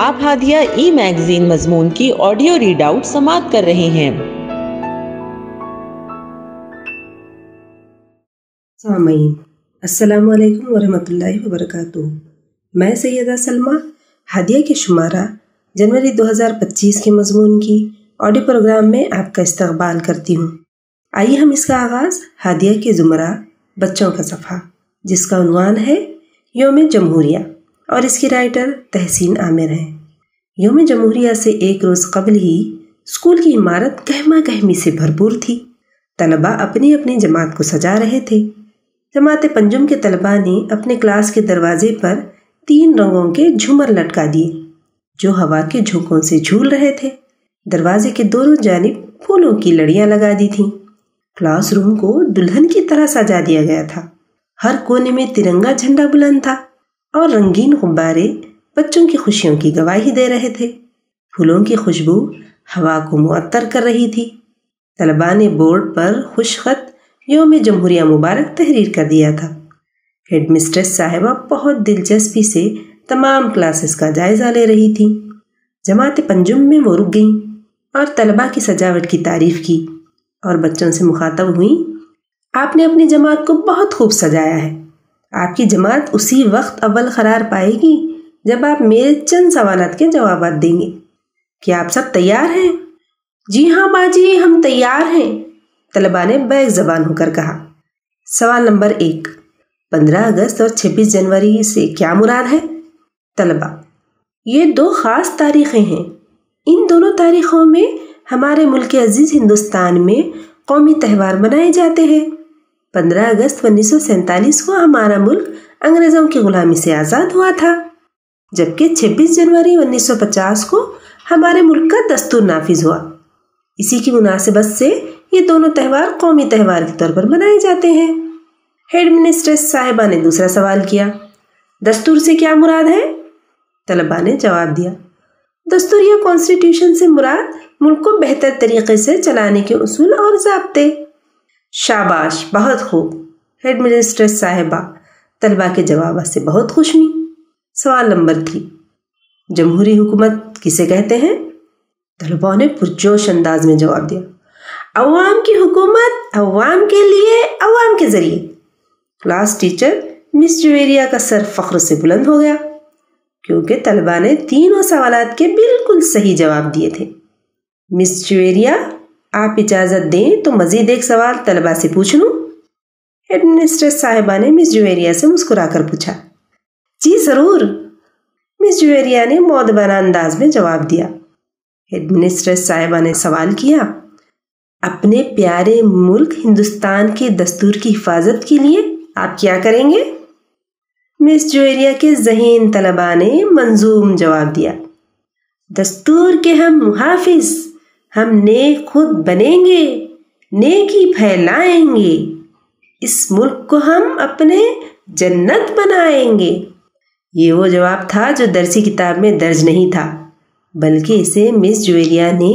آپ ہادیہ ای میگزین مضمون کی آڈیو ریڈ آؤٹ سماعت کر رہے ہیں۔ سامعین السلام علیکم ورحمۃ اللہ وبرکاتہ۔ میں سیدہ سلمہ ہادیہ کے شمارہ جنوری 2025 کے مضمون کی آڈیو پروگرام میں آپ کا استقبال کرتی ہوں۔ آئیے ہم اس کا آغاز ہادیہ کے زمرہ بچوں کا صفحہ جس کا عنوان ہے یوم جمہوریہ اور اس کی رائٹر تحسین عامر ہیں۔ یوم جمہوریہ سے ایک روز قبل ہی اسکول کی عمارت گہما گہمی سے بھرپور تھی۔ طلباء اپنی اپنی جماعت کو سجا رہے تھے۔ جماعت پنجم کے طلباء نے اپنے کلاس کے دروازے پر 3 رنگوں کے جھومر لٹکا دیے جو ہوا کے جھونکوں سے جھول رہے تھے۔ دروازے کے دونوں جانب پھولوں کی لڑیاں لگا دی تھیں۔ کلاس روم کو دلہن کی طرح سجا دیا گیا تھا۔ ہر کونے میں ترنگا جھنڈا بلند تھا اور رنگین غبارے بچوں کی خوشیوں کی گواہی دے رہے تھے۔ پھولوں کی خوشبو ہوا کو معطر کر رہی تھی۔ طلباء نے بورڈ پر خوش خط یوم جمہوریہ مبارک تحریر کر دیا تھا۔ ہیڈ مسٹریس صاحبہ بہت دلچسپی سے تمام کلاسز کا جائزہ لے رہی تھیں۔ جماعت پنجم میں وہ رک گئیں اور طلباء کی سجاوٹ کی تعریف کی اور بچوں سے مخاطب ہوئیں، آپ نے اپنی جماعت کو بہت خوب سجایا ہے۔ آپ کی جماعت اسی وقت اول قرار پائے گی جب آپ میرے چند سوالات کے جوابات دیں گے۔ کیا آپ سب تیار ہیں؟ جی ہاں باجی، ہم تیار ہیں، طلباء نے بیک زبان ہو کر کہا۔ سوال نمبر 1، 15 اگست اور 26 جنوری سے کیا مراد ہے؟ طلباء، یہ 2 خاص تاریخیں ہیں۔ ان دونوں تاریخوں میں ہمارے ملک عزیز ہندوستان میں قومی تہوار منائے جاتے ہیں۔ 15 اگست 1947 کو ہمارا ملک انگریزوں کی غلامی سے آزاد ہوا تھا، جبکہ 26 جنوری 1950 کو ہمارے ملک کا دستور نافذ ہوا۔ اسی کی مناسبت سے یہ دونوں تہوار قومی تہوار کے طور پر منائے جاتے ہیں۔ ہیڈ منسٹریس صاحبہ نے دوسرا سوال کیا، دستور سے کیا مراد ہے؟ طلباء نے جواب دیا، دستور یا کانسٹیٹیوشن سے مراد ملک کو بہتر طریقے سے چلانے کے اصول اور ضابطے۔ شاباش، بہت خوب، ہیڈ منسٹریس صاحبہ طلباء کے جوابات سے بہت خوش ہوئی۔ سوال نمبر 3، جمہوری حکومت کسے کہتے ہیں؟ طلباء نے پرجوش انداز میں جواب دیا، عوام کی حکومت، عوام کے لیے، عوام کے ذریعے۔ کلاس ٹیچر مس جویریہ کا سر فخر سے بلند ہو گیا کیونکہ طلباء نے تینوں سوالات کے بالکل صحیح جواب دیے تھے۔ مس جویریہ، آپ اجازت دیں تو مزید ایک سوال طلباء سے پوچھ لوں؟ ہیڈ منسٹریس صاحبہ نے مس جویریہ سے مسکرا کر پوچھا۔ جی ضرور، مس جویریہ نے مؤدبانہ انداز میں جواب دیا۔ ہیڈ منسٹریس صاحبہ نے سوال کیا، اپنے پیارے ملک ہندوستان کے دستور کی حفاظت کے لیے آپ کیا کریں گے؟ مس جویریہ کے ذہین طلباء نے منظوم جواب دیا، دستور کے ہم محافظ، ہم نیک خود بنیں گے، نیکی پھیلائیں گے، اس ملک کو ہم اپنے جنت بنائیں گے۔ یہ وہ جواب تھا جو درسی کتاب میں درج نہیں تھا، بلکہ اسے مس جویریہ نے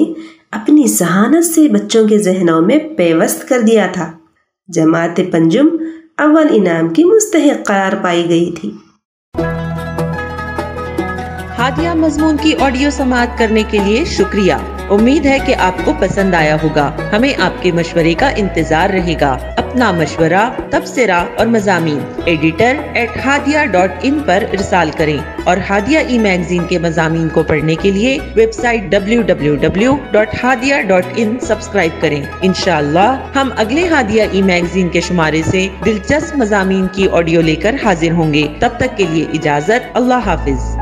اپنی ذہانت سے بچوں کے ذہنوں میں پیوست کر دیا تھا۔ جماعت پنجم اول انعام کی مستحق قرار پائی گئی تھی۔ ہادیہ مضمون کی آڈیو سماعت کرنے کے لیے شکریہ۔ امید ہے کہ آپ کو پسند آیا ہوگا۔ ہمیں آپ کے مشورے کا انتظار رہے گا۔ اپنا مشورہ، تبصرہ اور مضامین editor@hadia.in پر ارسال کریں اور ہادیہ ای میگزین کے مضامین کو پڑھنے کے لیے ویب سائٹ www.hadia.in سبسکرائب کریں۔ انشاءاللہ ہم اگلے ہادیہ ای میگزین کے شمارے سے دلچسپ مضامین کی آڈیو لے کر حاضر ہوں گے۔ تب تک کے لیے اجازت، اللہ حافظ۔